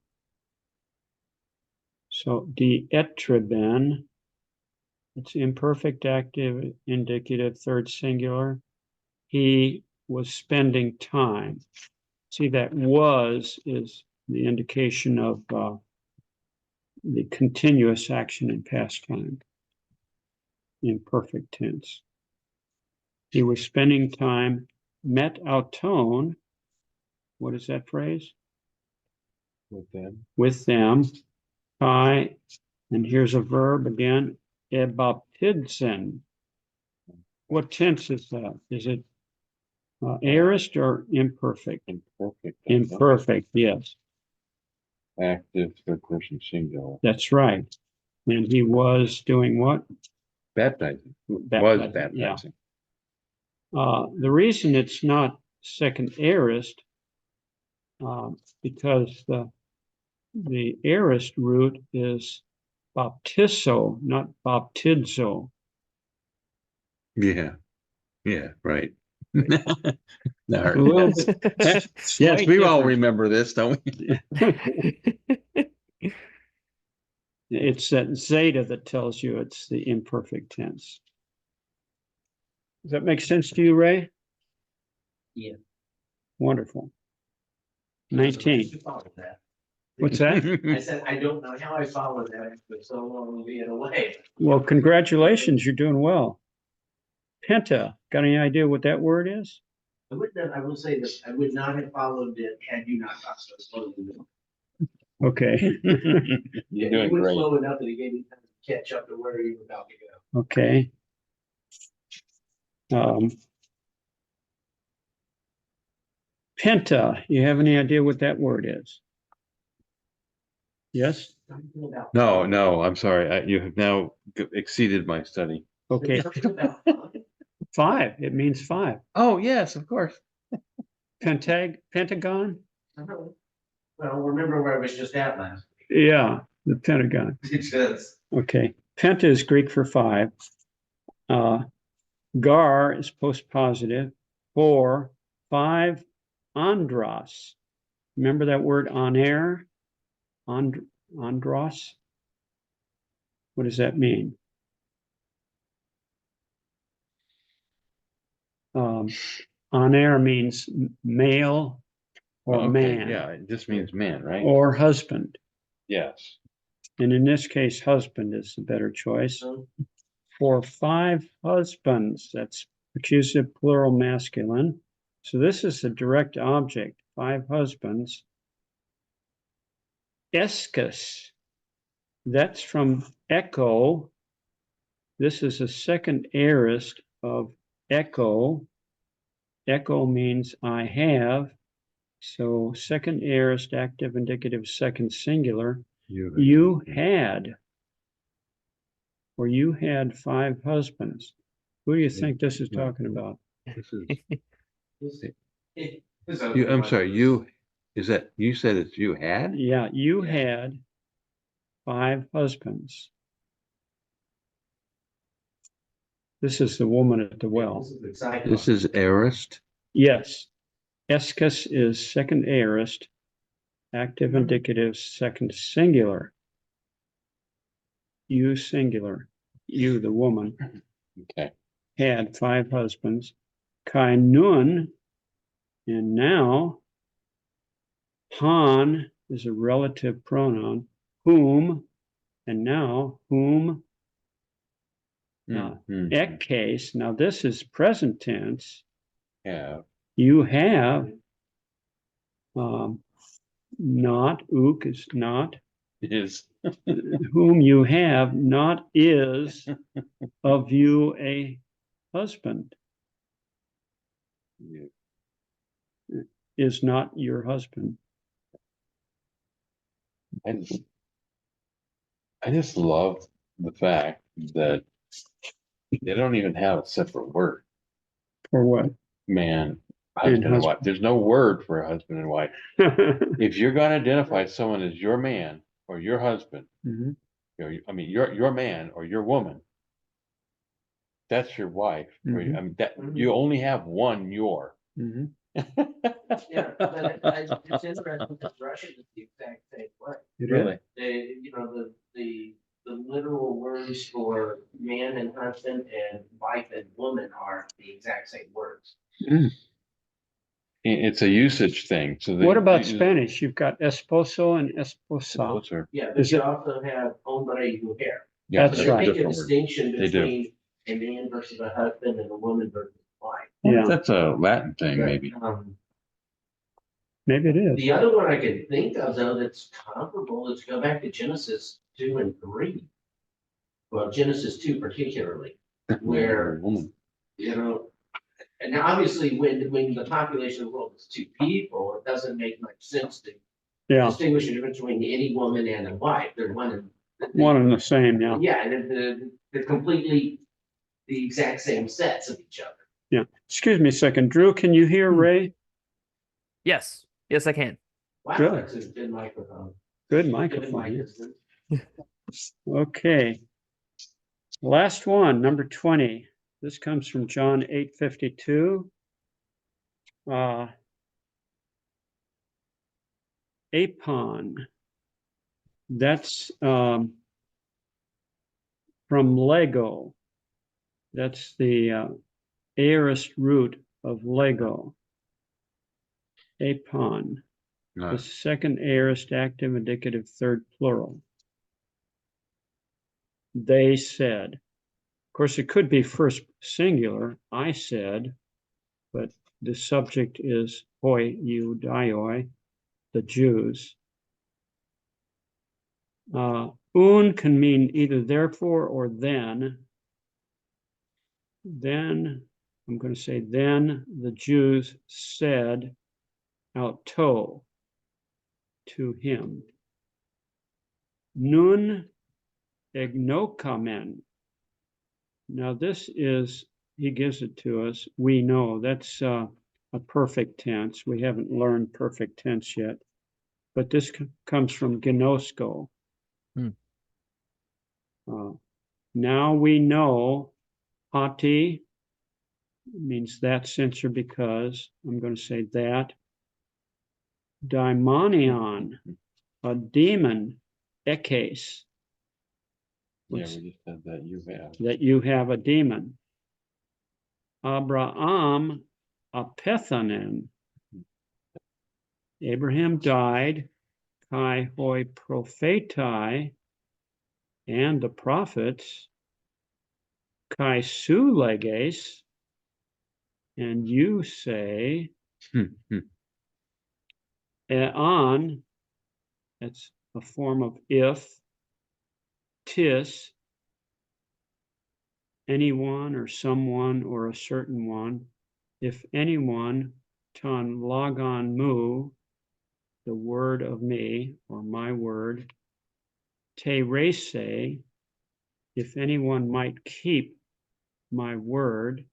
So dietreben, it's imperfect, active, indicative, third singular. He was spending time. See, that was is the indication of the continuous action in past time, in perfect tense. He was spending time, met auton. What is that phrase? With them. With them. Kai, and here's a verb again, ebaptidsen. What tense is that? Is it aorist or imperfect? Imperfect. Imperfect, yes. Active third person singular. That's right. And he was doing what? Baptizing. Baptizing, Was baptizing. Yeah. The reason it's not second aorist, because the aorist root is baptizo, not baptizo. Yeah. Yeah, right. A No, little bit. yes, slight we all difference. remember this, don't we? It's that zeta that tells you it's the imperfect tense. Does that make sense to you, Ray? Yeah. Wonderful. 19. What's that? I said, I don't know how I followed that for so long being away. Well, congratulations. You're doing well. Penta, got any idea what that word is? I will say this, I would not have followed it had you not got so slow. Okay. You're You doing went great. slow enough that it gave me time to catch up to where you were about to go. Okay. Um, Penta, you have any idea what that word is? Yes? No, I'm sorry. You have now exceeded my study. Okay, five. It means five. Oh, yes, of course. Pentagon? Well, remember where I was just at last. Yeah, the Pentagon. It does. Okay. Penta is Greek for five. Gar is postpositive. Four, five, andros. Remember that word on air? Andros? What does that mean? On air means male or Okay, man yeah, it just means man, right? or husband. Yes. And in this case, husband is the better choice. For five husbands, that's accusative plural masculine. So this is a direct object, five husbands. Escus, that's from echo. This is a second aorist of echo. Echo means I have. So second aorist, active, indicative, second singular. You had, or you had five husbands. Who do you think this is talking about? This is, It- I'm sorry, you said it's you had? Yeah, you Yeah. had five husbands. This is the woman at the well. This is exciting. This is aorist. Yes, escus is second aorist, active, indicative, second singular. You singular, you the woman. Okay. Had five husbands. Kai nun, and now Han is a relative pronoun. Whom, and now whom. Now, ek case, now this is present tense. Yeah. You have, not, ook is not, Is. whom you have, not is of you a husband, is not your husband. I just love the fact that they don't even have a separate word. For what? Man, husband and wife. There's no word for a husband and wife. If you're going to identify someone as your man or your husband, Mhm. your man or your woman, that's your wife. Or, Mhm. I mean, that you only have one your. Mhm. Yeah, but it's interesting because Russian is the exact same way. Really? They, the literal words for man and husband and wife and woman are the exact same words. It's a usage thing. So What about Spanish? You've got esposo and esposa. Yeah, but you also have hombre y mujer. Yeah, That's They right. make a distinction They do. between a man versus a husband and a woman versus a wife. Yeah, That's a Latin thing, maybe. maybe it is. The other one I can think of though that's comparable is go back to Genesis 2 and 3. Well, Genesis 2 particularly, where, and obviously when the population of the world is two people, it doesn't make much sense to Yeah, distinguish the difference between any woman and a wife. They're one and the same. Yeah. yeah, they're completely the exact same sets of each other. Yeah. Excuse me a second, Drew. Can you hear Ray? Yes. Yes, I can. Wow, Good. that's a good microphone. Good Good microphone. mic Yeah. distance. Okay. Last one, number 20. This comes from John 8:52. Apon. That's from Lego. That's the aorist root of Lego. Apon. The second aorist active indicative third plural. They said. Of course, it could be first singular, I said, but the subject is hoi iudaioi, the Jews. Un can mean either therefore or then. Then, I'm going to say, then the Jews said auto to him, nun egnokamen. Now this is, he gives it to us, we know, that's a perfect tense. We haven't learned perfect tense yet, but this comes from gnosko. Now we know, hati means that, since, or because. I'm going to say that. Daimonion, a demon, ekes. Yeah, we just said that you have. That you have a demon. Abraham, a pethanen. Abraham died, kai hoi prophetai, and the prophets, kai su leges, and you say, on, that's a form of if, tis, anyone or someone or a certain one, if anyone, ton logon mu, the word of me or my word, te rese, if anyone might keep my word,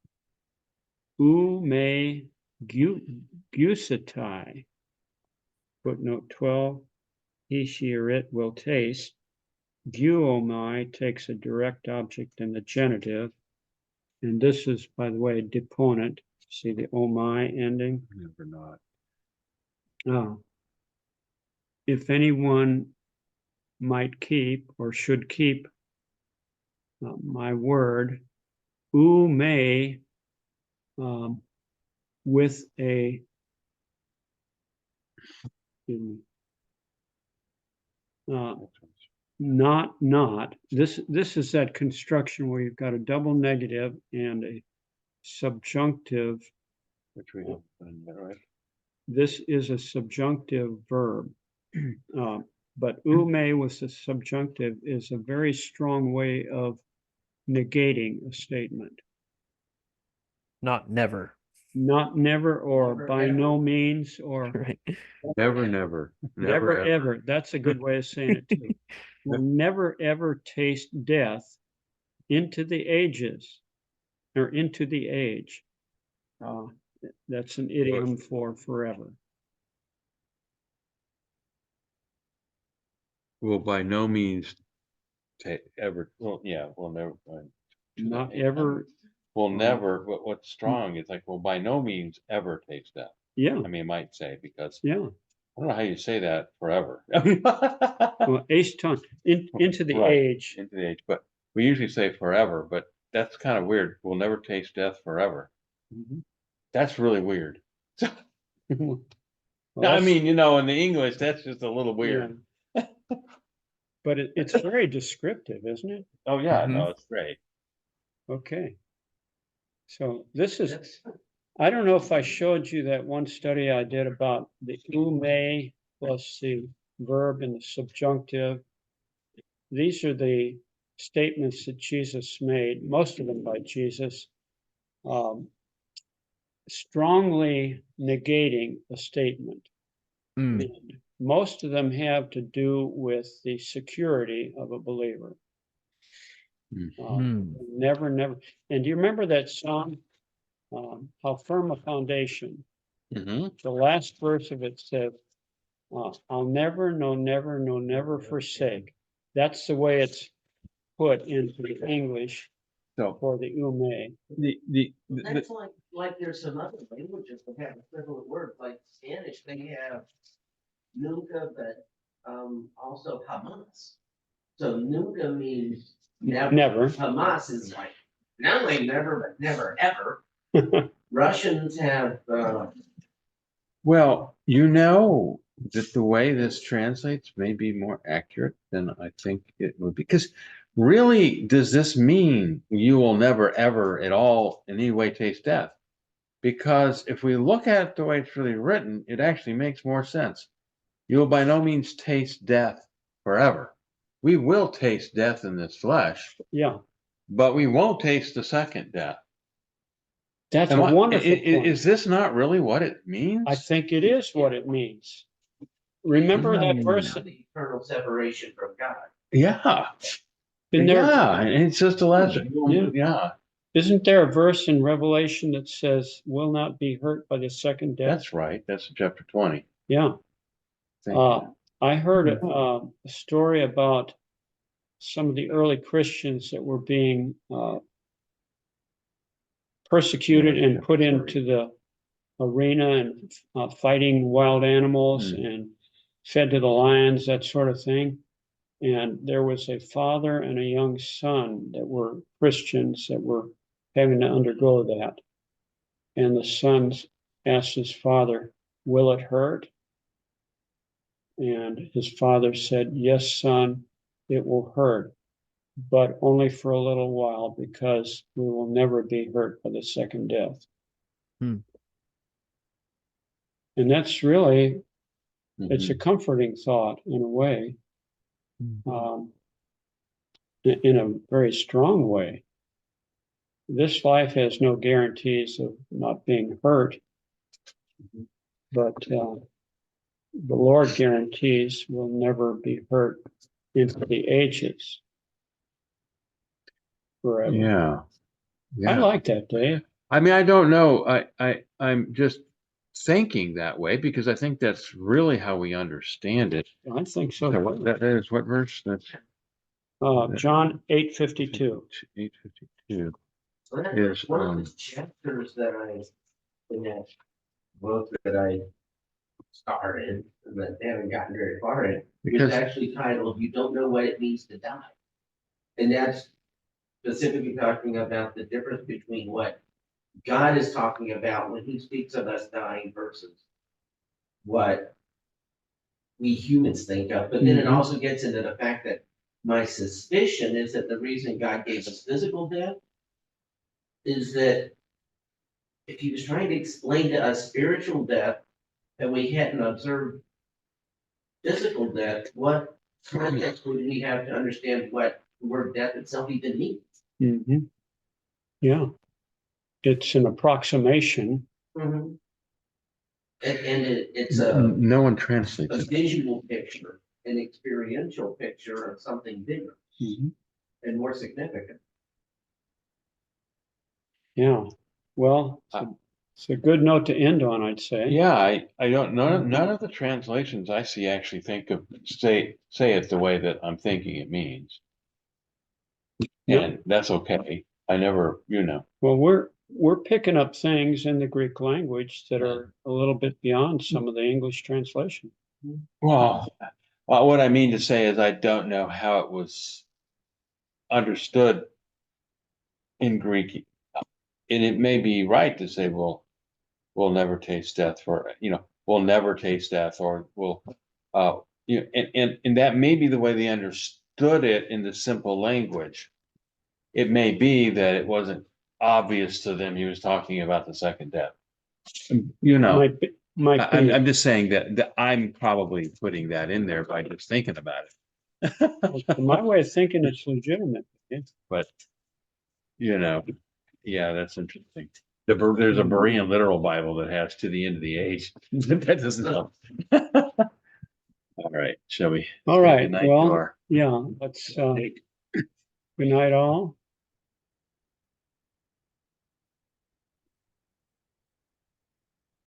u me gusatai, footnote 12, he, she, or it will taste. Guomai takes a direct object in the genitive, and this is, by the way, deponent. See the omai ending? Never not. If anyone might keep or should keep my word, u may, with a, not, this is that construction where you've got a double negative and a subjunctive. Which we have done that, right? This is a subjunctive verb. But ume with the subjunctive is a very strong way of negating a statement. Not never. Not never, or Never, by ever. no means, or Right. Never. never ever. That's a good way of saying it too. Will never ever taste death into the ages, or into the age. That's an idiom for forever. Will by no means ever, well, yeah, we'll never. Not ever. Will never, but what's strong is like, will by no means ever taste death. Yeah, I mean, it might say, because yeah. I don't know how you say that forever. Well, Ashton, into the Right. age. Into the age, but we usually say forever, but that's kind of weird. We'll never taste death forever. Mhm. That's really weird. Well, I that's- mean, in the English, that's just a little weird. yeah. But it's very descriptive, isn't it? Oh, yeah, Mhm. no, it's great. Okay. So this is, That's, I don't know if I showed you that one study I did about the ume plus the verb and the subjunctive. These are the statements that Jesus made, most of them by Jesus, strongly negating a statement. Mm. And most of them have to do with the security of a believer. Never. And do you remember that song, How Firm a Foundation? Mm-hmm. The last verse of it said, I'll never, no, never forsake. That's the way it's put into the English So for the ume. that's like there's some other languages that have equivalent words, like Spanish, they have nunca, but also jamás. So nunca means never. Never. Jamás is like, not only never, but never ever. Russians have, well, that the way this translates may be more accurate than I think it would be. Because really, does this mean you will never, ever at all in any way taste death? Because if we look at it the way it's really written, it actually makes more sense. You will by no means taste death forever. We will taste death in this flesh, Yeah, but we won't taste the second death. That's a Am I- wonderful point. Is this not really what it means? I think it is what it means. Remember that verse About the eternal separation from God. Yeah, in there? yeah, and it's just a legend. Yeah. Yeah, Isn't there a verse in Revelation that says, will not be hurt by the second death? that's right. That's chapter 20. Yeah. Thank you. I heard a story about some of the early Christians that were being persecuted and put into the arena and fighting wild animals and fed to the lions, that sort of thing. And there was a father and a young son that were Christians that were having to undergo that. And the son asked his father, will it hurt? And his father said, yes, son, it will hurt, but only for a little while, because we will never be hurt by the second death. Hmm. And that's really, it's a Mhm. comforting thought in a way, Mhm. in a very strong way. This life has no guarantees of not being hurt, but the Lord guarantees we'll never be hurt into the ages forever. Yeah, I yeah. like that, Dave. I mean, I don't know. I'm just thinking that way because I think that's really how we understand it. I think so. So that is what verse? That's John 8:52. 8:52. So that Is, one of the chapters that in that book that I started, and that I haven't gotten very far in, was Because- actually titled, You Don't Know What It Means to Die. And that's specifically talking about the difference between what God is talking about when he speaks of us dying versus what we humans think of. But then it also gets into the fact that my suspicion is that the reason God gave us physical death is that if he was trying to explain to us spiritual death and we hadn't observed physical death, what context would we have to understand what the word death itself even means? Mm-hmm. Yeah, it's an approximation. Mm-hmm. And it's no one a translates it. visual picture, an experiential picture of something bigger and more significant. Yeah, well, it's a good note to end on, I'd say. Yeah, I don't, none of the translations I see actually think of, say it the way that I'm thinking it means. Yep. And that's okay. I never, Well, we're picking up things in the Greek language that are a little bit beyond some of the English translation. well, what I mean to say is I don't know how it was understood in Greek. And it may be right to say, well, we'll never taste death we'll never taste death, or and that may be the way they understood it in the simple language. It may be that it wasn't obvious to them he was talking about the second death. Might be. I'm just saying that I'm probably putting that in there by just thinking about it. My way of thinking, it's legitimate. But yeah, that's interesting. There's a Berean literal Bible that has to the end of the age. That doesn't help. All right, shall we? All say right, goodnight to well, our- yeah, let's, good night all.